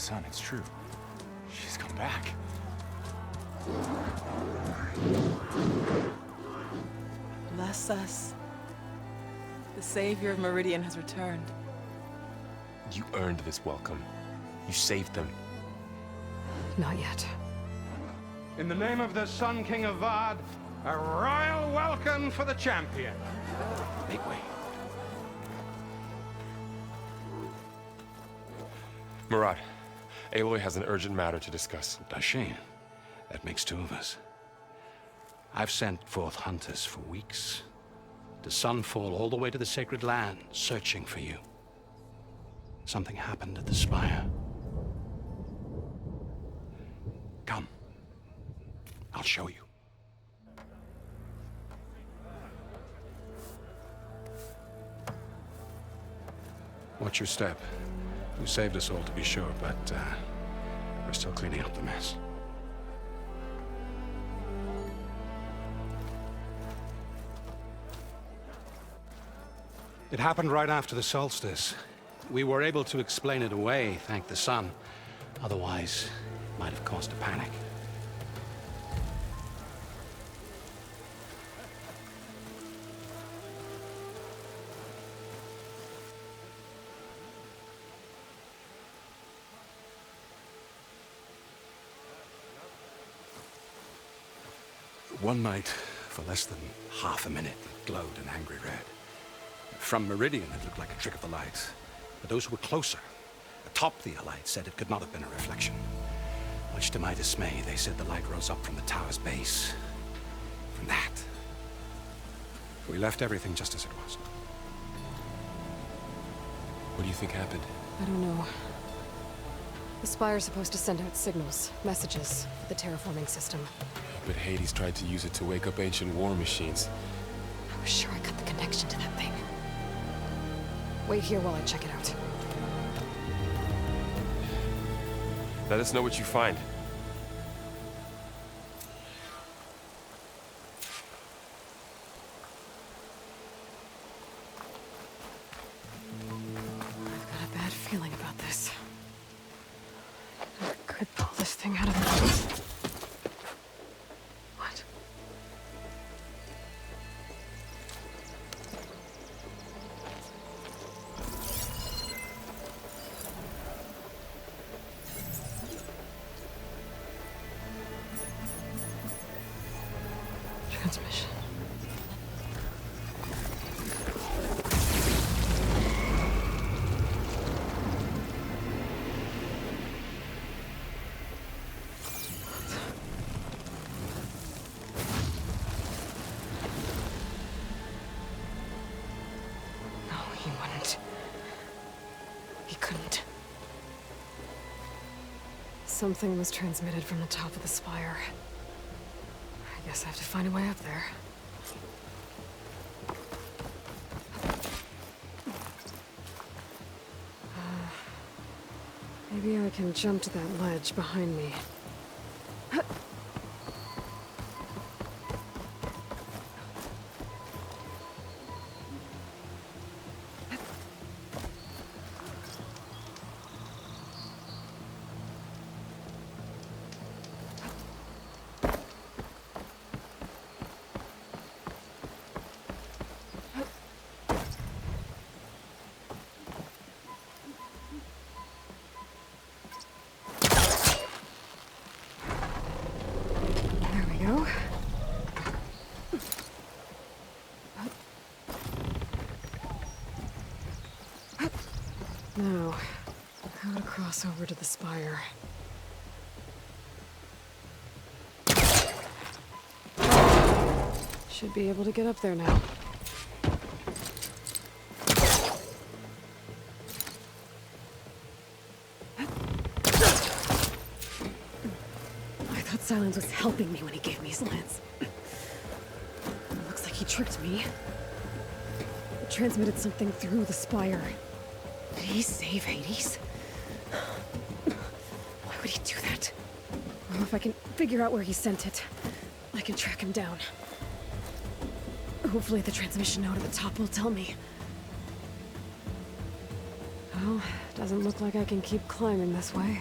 Son, it's true. She's come back. Bless us. The Savior of Meridian has returned. You earned this welcome. You saved them. Not yet. In the name of the Sun King of Vard, a royal welcome for the champion. Make way. Murat, Aloy has an urgent matter to discuss. Dashane, that makes two of us. I've sent forth hunters for weeks, to Sunfall all the way to the Sacred Land, searching for you. Something happened at the Spire. Come. I'll show you. Watch your step. You saved us all, to be sure, but we're still cleaning up the mess. It happened right after the solstice. We were able to explain it away, thank the sun. Otherwise, it might have caused a panic. One night, for less than half a minute, it glowed an angry red. From Meridian, it looked like a trick of the light. But those who were closer, atop the Allied, said it could not have been a reflection. Much to my dismay, they said the light rose up from the tower's base. From that. We left everything just as it was. What do you think happened? I don't know. The Spire's supposed to send out signals, messages, for the terraforming system. But Hades tried to use it to wake up ancient war machines. I was sure I cut the connection to that thing. Wait here while I check it out. Let us know what you find. I've got a bad feeling about this. I could pull this thing out of the... What? Transmission. No, he wouldn't. He couldn't. Something was transmitted from the top of the spire. I guess I have to find a way up there. Maybe I can jump to that ledge behind me. There we go. Now, how to cross over to the spire. Should be able to get up there now. I thought Silence was helping me when he gave me his lance. Looks like he tricked me. It transmitted something through the spire. Did he save Hades? Why would he do that? Well, if I can figure out where he sent it, I can track him down. Hopefully the transmission node at the top will tell me. Well, Doesn't look like I can keep climbing this way.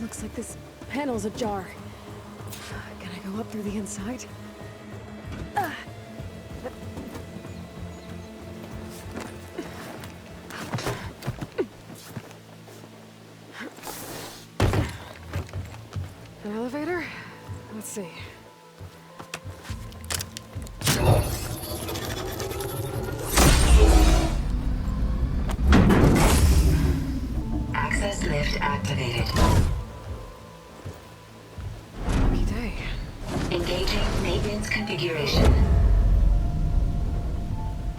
Looks like this panel's ajar. Can I go up through the inside? An elevator? Let's see. Access lift activated. Lucky day. Engaging maintenance configuration. The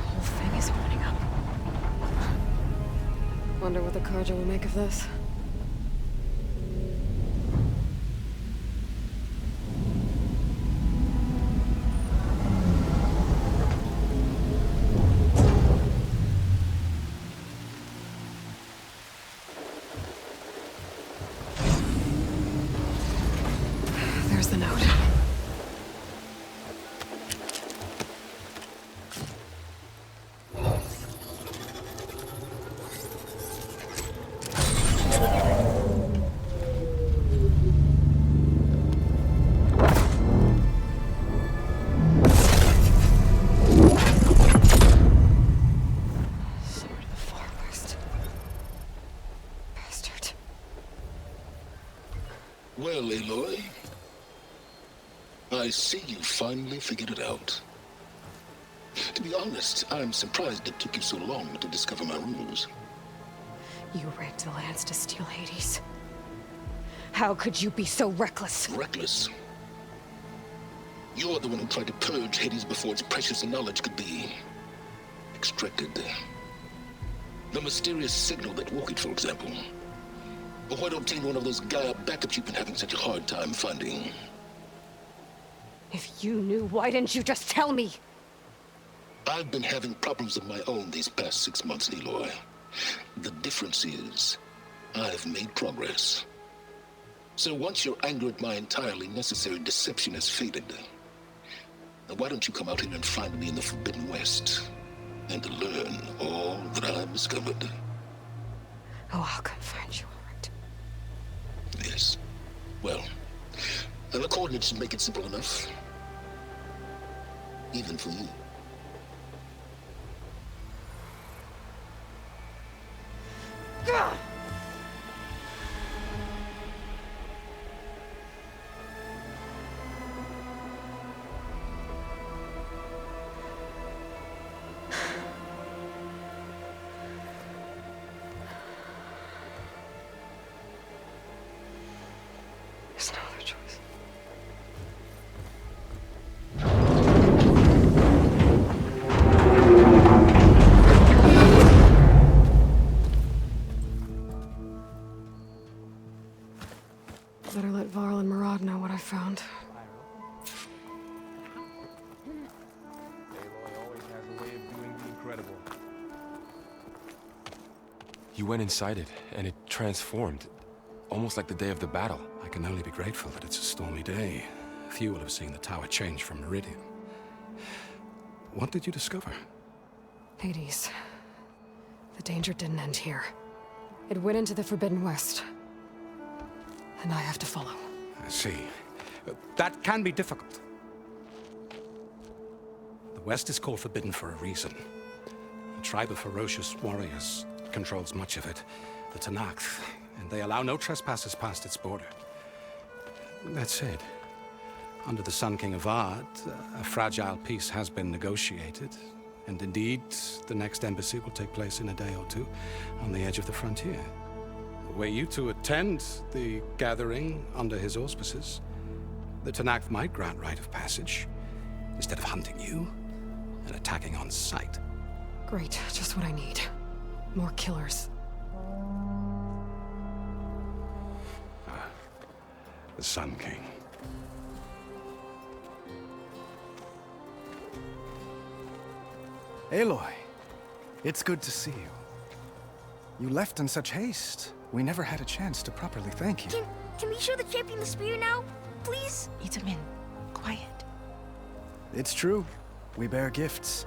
whole thing is opening up. Wonder what the Carja will make of this. There's the note. Sword of the Far West. Bastard. Well, Aloy, I see you finally figured it out. To be honest, I'm surprised it took you so long to discover my rules. You rigged the Lance to steal Hades. How could you be so reckless? Reckless. You're the one who tried to purge Hades before its precious knowledge could be extracted. The mysterious signal that woke it, for example. But why don't obtain one of those Gaia backups you've been having such a hard time finding? If you knew, why didn't you just tell me? I've been having problems of my own these past 6 months, Aloy. The difference is, I've made progress. So once your anger at my entirely necessary deception has faded, now why don't you come out here and find me in the Forbidden West, and learn all that I've discovered? Oh, I'll come find you, all right. Yes. Well, and the coordinates should make it simple enough. Even for you. There's no other choice. Better let Varl and Murad know what I found. Aloy always has a way of doing the incredible. You went inside it, and it transformed. Almost like the day of the battle. I can only be grateful that it's a stormy day. Few will have seen the tower change from Meridian. What did you discover? Hades. The danger didn't end here. It went into the Forbidden West. And I have to follow. I see. That can be difficult. The West is called Forbidden for a reason. A tribe of ferocious warriors controls much of it, the Tenakth, and they allow no trespassers past its border. That said, under the Sun King Avad, a fragile peace has been negotiated, and indeed, the next embassy will take place in a day or two on the edge of the frontier. Were you to attend the gathering under his auspices, the Tenakth might grant right of passage, instead of hunting you and attacking on sight. Great, just what I need. More killers. The Sun King. Aloy, it's good to see you. You left in such haste. We never had a chance to properly thank you. Can we show the champion the spear now? Please? Itamin, quiet. It's true. We bear gifts.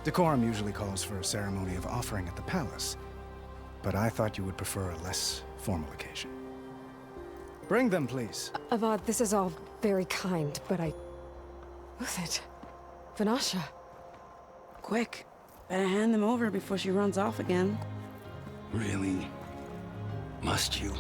Decorum usually calls for a ceremony of offering at the palace, but I thought you would prefer a less formal occasion. Bring them, please. Avad, this is all very kind, but Who's it? Vanasha. Quick. Better hand them over before she runs off again. Really? Must you?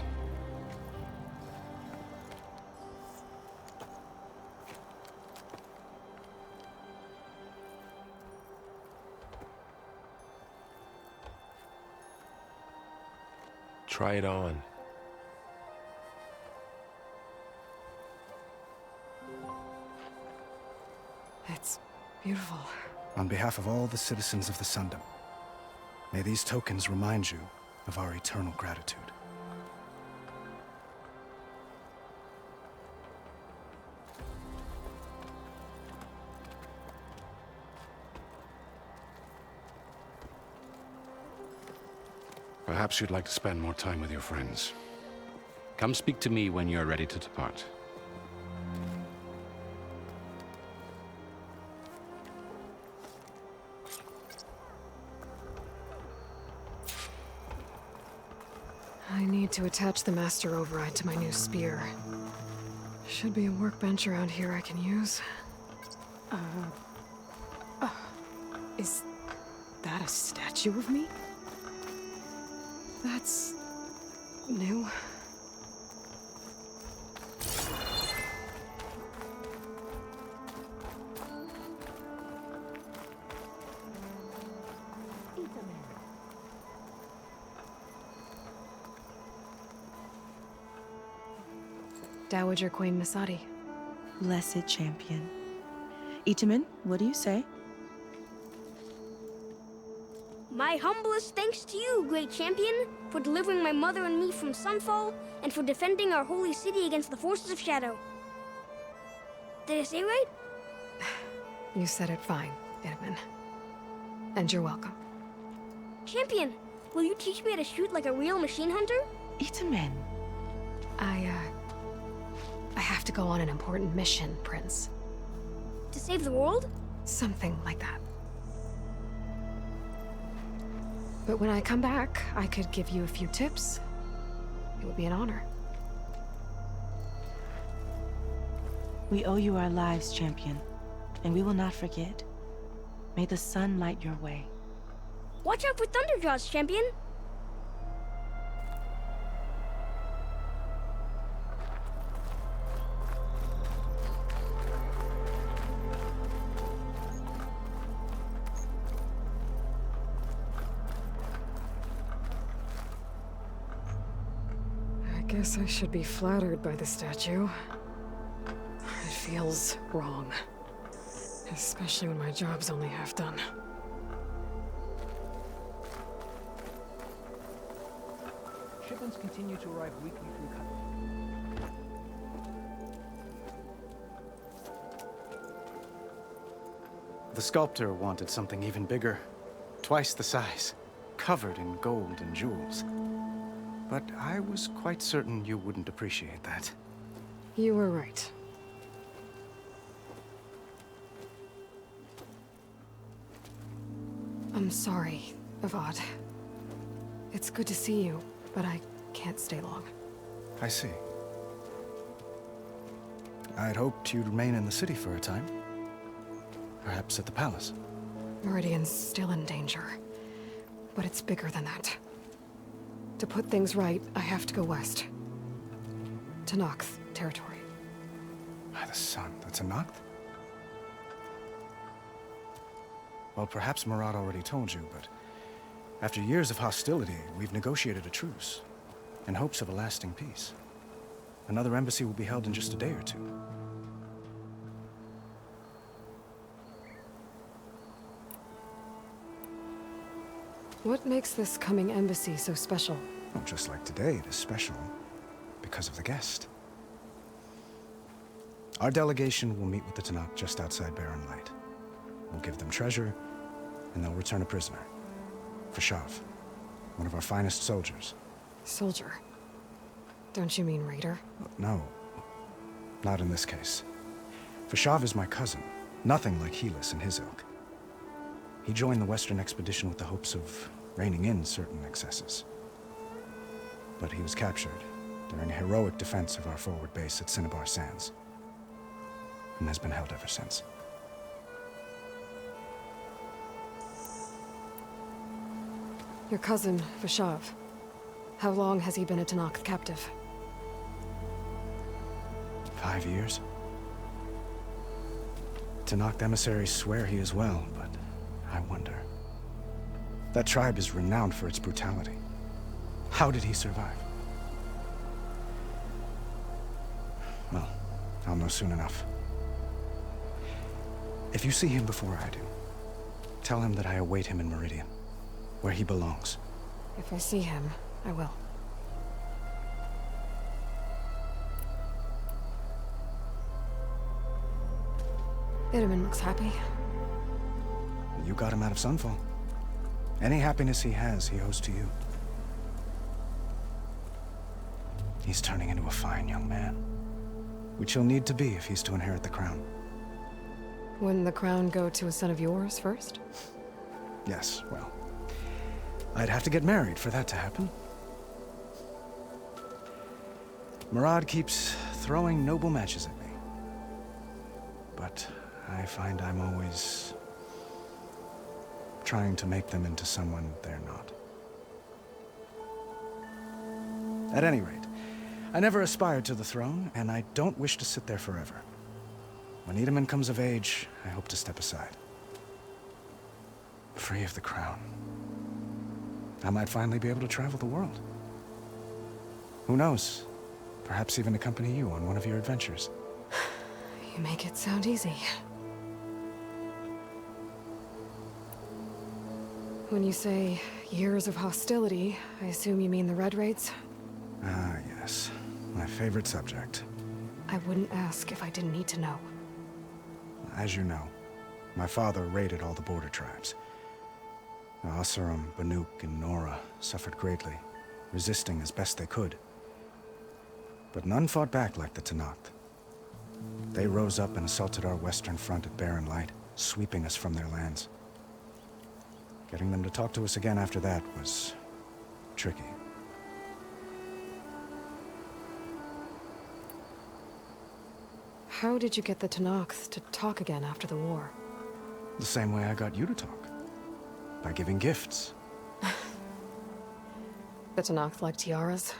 Try it on. It's beautiful. On behalf of all the citizens of the Sundom, may these tokens remind you of our eternal gratitude. Perhaps you'd like to spend more time with your friends. Come speak to me when you're ready to depart. I need to attach the Master Override to my new spear. Should be a workbench around here I can use. Is that a statue of me? That's new. Dowager Queen Masadi. Blessed champion. Itamen, what do you say? My humblest thanks to you, great champion, for delivering my mother and me from Sunfall, and for defending our holy city against the forces of Shadow. Did I say right? You said it fine, Itamen. And you're welcome. Champion, will you teach me how to shoot like a real machine hunter? Itamen. I have to go on an important mission, Prince. To save the world? Something like that. But when I come back, I could give you a few tips. It would be an honor. We owe you our lives, champion, and we will not forget. May the sun light your way. Watch out for Thunderjaws, champion! I guess I should be flattered by the statue. It feels wrong. Especially when my job's only half done. Shipments continue to arrive weekly through Cutler. The sculptor wanted something even bigger. Twice the size. Covered in gold and jewels. But I was quite certain you wouldn't appreciate that. You were right. I'm sorry, Avad. It's good to see you, but I can't stay long. I see. I'd hoped you'd remain in the city for a time. Perhaps at the palace. Meridian's still in danger. But it's bigger than that. To put things right, I have to go west. To Noct territory. By the sun, that's a Noct? Well, perhaps Marat already told you, but after years of hostility, we've negotiated a truce, in hopes of a lasting peace. Another embassy will be held in just a day or two. What makes this coming embassy so special? Well, just like today, it is special because of the guest. Our delegation will meet with the Tenakth just outside Barren Light. We'll give them treasure, and they'll return a prisoner. Fashav, one of our finest soldiers. Soldier? Don't you mean raider? No, not in this case. Fashav is my cousin, nothing like Helis and his ilk. He joined the Western expedition with the hopes of reining in certain excesses. But he was captured during a heroic defense of our forward base at Cinnabar Sands, and has been held ever since. Your cousin, Vashav. How long has he been a Tenakth captive? 5 years. Tenakth emissaries swear he is well, but I wonder. That tribe is renowned for its brutality. How did he survive? Well, I'll know soon enough. If you see him before I do, tell him that I await him in Meridian, where he belongs. If I see him, I will. Itamen looks happy. You got him out of Sunfall. Any happiness he has, he owes to you. He's turning into a fine young man, which he'll need to be if he's to inherit the crown. Wouldn't the crown go to a son of yours first? Yes, well, I'd have to get married for that to happen. Murad keeps throwing noble matches at me. But I find I'm always trying to make them into someone they're not. At any rate, I never aspired to the throne, and I don't wish to sit there forever. When Itamen comes of age, I hope to step aside. Free of the crown. I might finally be able to travel the world. Who knows? Perhaps even accompany you on one of your adventures. You make it sound easy. When you say years of hostility, I assume you mean the Red Raids? Ah, yes. My favorite subject. I wouldn't ask if I didn't need to know. As you know, my father raided all the border tribes. Asurum, Banuk, and Nora suffered greatly, resisting as best they could. But none fought back like the Tenakth. They rose up and assaulted our western front at Barren Light, sweeping us from their lands. Getting them to talk to us again after that was tricky. How did you get the Tenakth to talk again after the war? The same way I got you to talk. By giving gifts. The Tenakth like tiaras?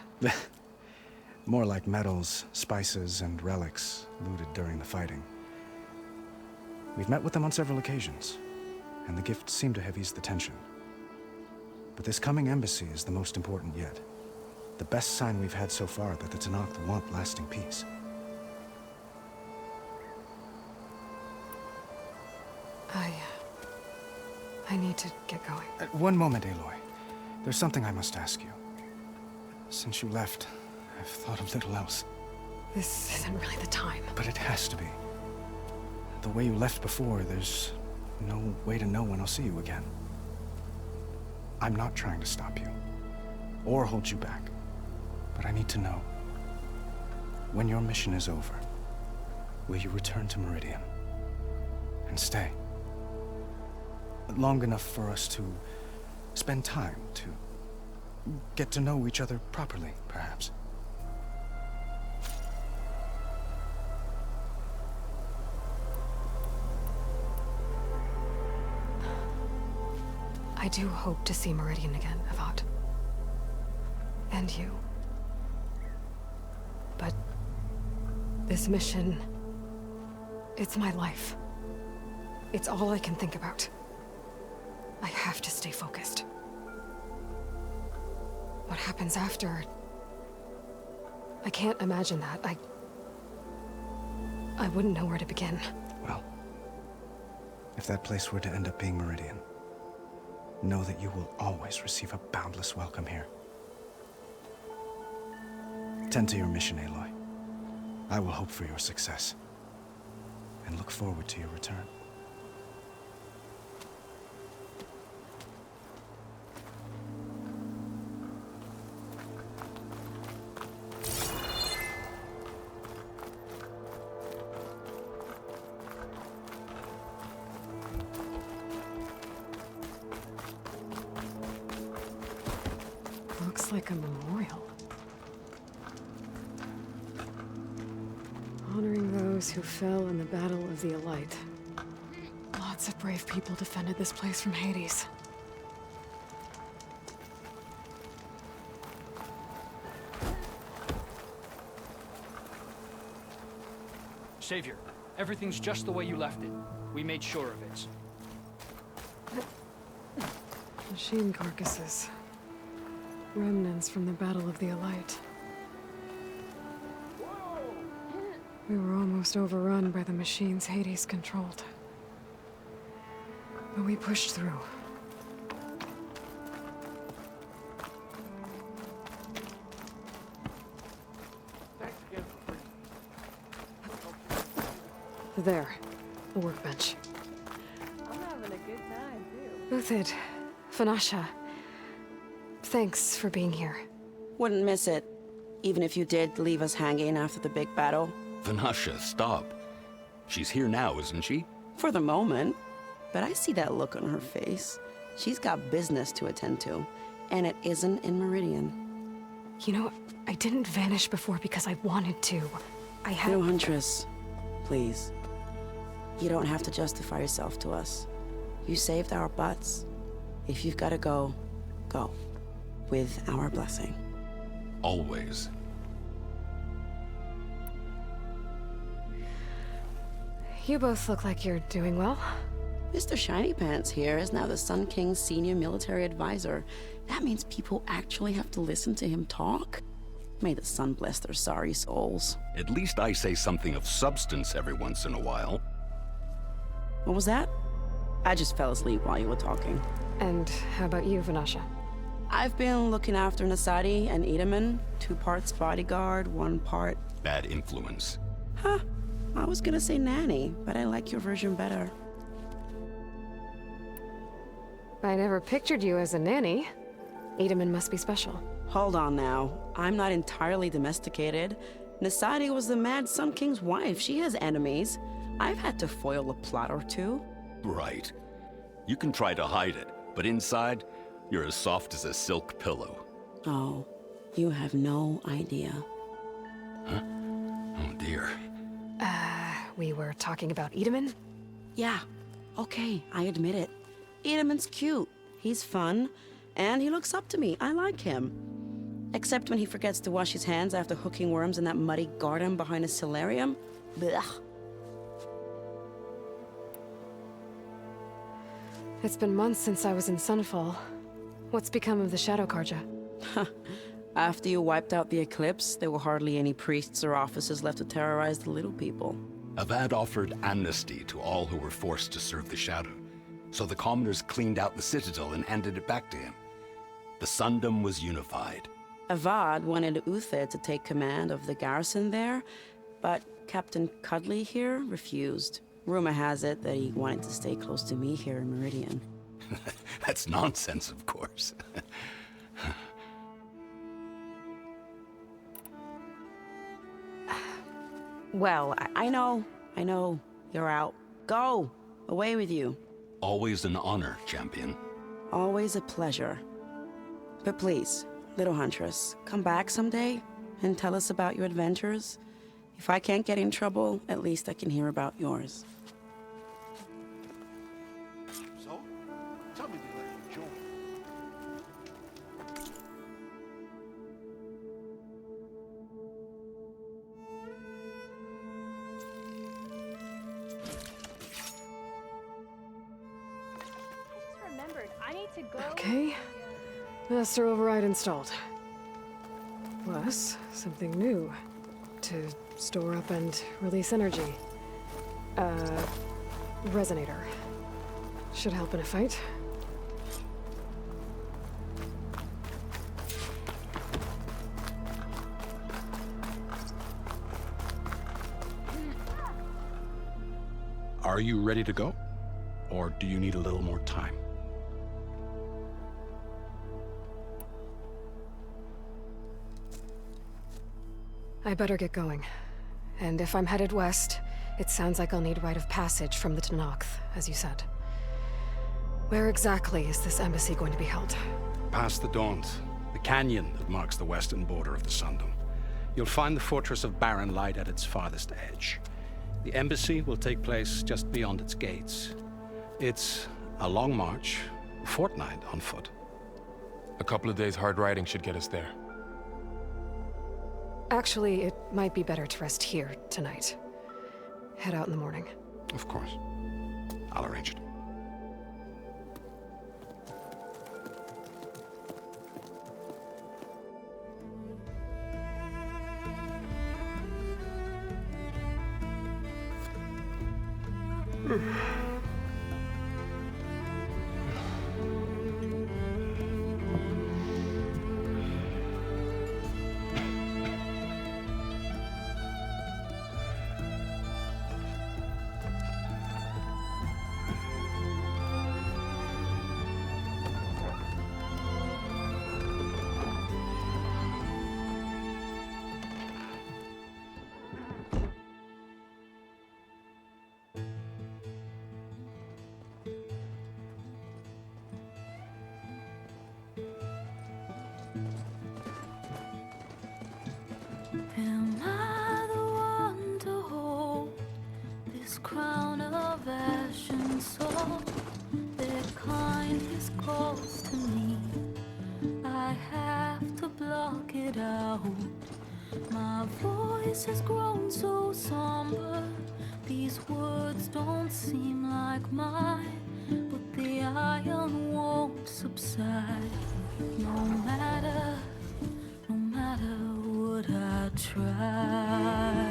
More like medals, spices, and relics looted during the fighting. We've met with them on several occasions, and the gifts seem to have eased the tension. But this coming embassy is the most important yet. The best sign we've had so far that the Tenakth want lasting peace. I need to get going. One moment, Aloy. There's something I must ask you. Since you left, I've thought of little else. This isn't really the time. But it has to be. The way you left before, there's no way to know when I'll see you again. I'm not trying to stop you, or hold you back. But I need to know, when your mission is over, will you return to Meridian? And stay? Long enough for us to spend time, to get to know each other properly, perhaps. I do hope to see Meridian again, Avad. And you. But this mission, it's my life. It's all I can think about. I have to stay focused. What happens after? I can't imagine that. I wouldn't know where to begin. Well, if that place were to end up being Meridian, know that you will always receive a boundless welcome here. Tend to your mission, Aloy. I will hope for your success, and look forward to your return. Looks like a memorial. Honoring those who fell in the Battle of the Elite. Lots of brave people defended this place from Hades. Savior, everything's just the way you left it. We made sure of it. Machine carcasses. Remnants from the Battle of the Elite. We were almost overrun by the machines Hades controlled. But we pushed through. There, the workbench. I'm having a good time, too. Uthid, Vanasha, thanks for being here. Wouldn't miss it, even if you did leave us hanging after the big battle. Vanasha, stop. She's here now, isn't she? For the moment. But I see that look on her face. She's got business to attend to, and it isn't in Meridian. You know, I didn't vanish before because I wanted to. I had... No, Huntress. Please. You don't have to justify yourself to us. You saved our butts. If you've got to go, go. With our blessing. Always. You both look like you're doing well. Mr. Shiny Pants here is now the Sun King's senior military advisor. That means people actually have to listen to him talk? May the sun bless their sorry souls. At least I say something of substance every once in a while. What was that? I just fell asleep while you were talking. And how about you, Vanasha? I've been looking after Nasadi and Edaman. 2 parts bodyguard, 1 part... Bad influence. Huh. I was gonna say nanny, but I like your version better. I never pictured you as a nanny. Edaman must be special. Hold on now. I'm not entirely domesticated. Nasadi was the Mad Sun King's wife. She has enemies. I've had to foil a plot or 2. Right. You can try to hide it, but inside, you're as soft as a silk pillow. Oh, you have no idea. Huh? Oh dear. We were talking about Edaman? Yeah. Okay, I admit it. Edaman's cute. He's fun. And he looks up to me. I like him. Except when he forgets to wash his hands after hooking worms in that muddy garden behind a solarium. Blech. It's been months since I was in Sunfall. What's become of the Shadow Carja? After you wiped out the Eclipse, there were hardly any priests or officers left to terrorize the little people. Avad offered amnesty to all who were forced to serve the Shadow. So the commoners cleaned out the Citadel and handed it back to him. The Sundom was unified. Avad wanted Uthid to take command of the garrison there, but Captain Cudley here refused. Rumor has it that he wanted to stay close to me here in Meridian. That's nonsense, of course. Well, I know. You're out. Go! Away with you. Always an honor, champion. Always a pleasure. But please, little Huntress, come back someday and tell us about your adventures. If I can't get in trouble, at least I can hear about yours. So, tell me they let you join. Okay. Master Override installed. Plus, something new. To store up and release energy. Resonator. Should help in a fight. Are you ready to go? Or do you need a little more time? I better get going. And if I'm headed west, it sounds like I'll need rite of passage from the Tenakth, as you said. Where exactly is this embassy going to be held? Past the Daunt. the canyon that marks the western border of the Sundom. You'll find the fortress of Barren Light at its farthest edge. The embassy will take place just beyond its gates. It's a long march, a fortnight on foot. A couple of days hard riding should get us there. Actually, it might be better to rest here tonight. Head out in the morning. Of course. I'll arrange it. Am I the one to hold this crown of ash and salt? Their kindness calls to me. I have to block it out. My voice has grown so somber. These words don't seem like mine, but the iron won't subside. No matter what I try.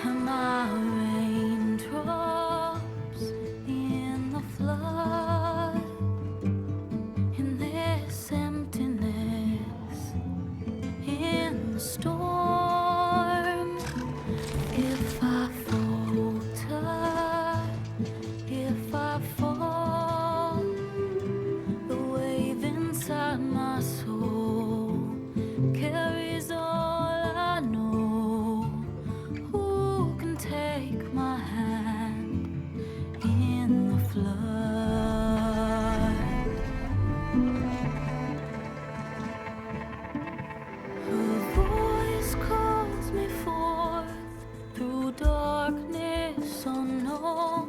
Am I raindrops in the flood? In this emptiness, in the storm. If I falter, if I fall, the wave inside my soul carries all I know. Who can take my hand in the flood? Her voice calls me forth through darkness unknown.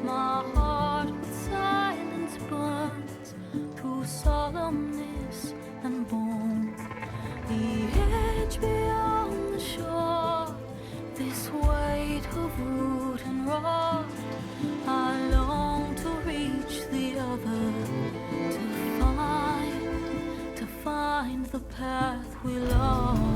My heart with silence burns through solemnness and bone. The edge beyond the shore, this weight of root and rod. I long to reach the other, to find the path we lost.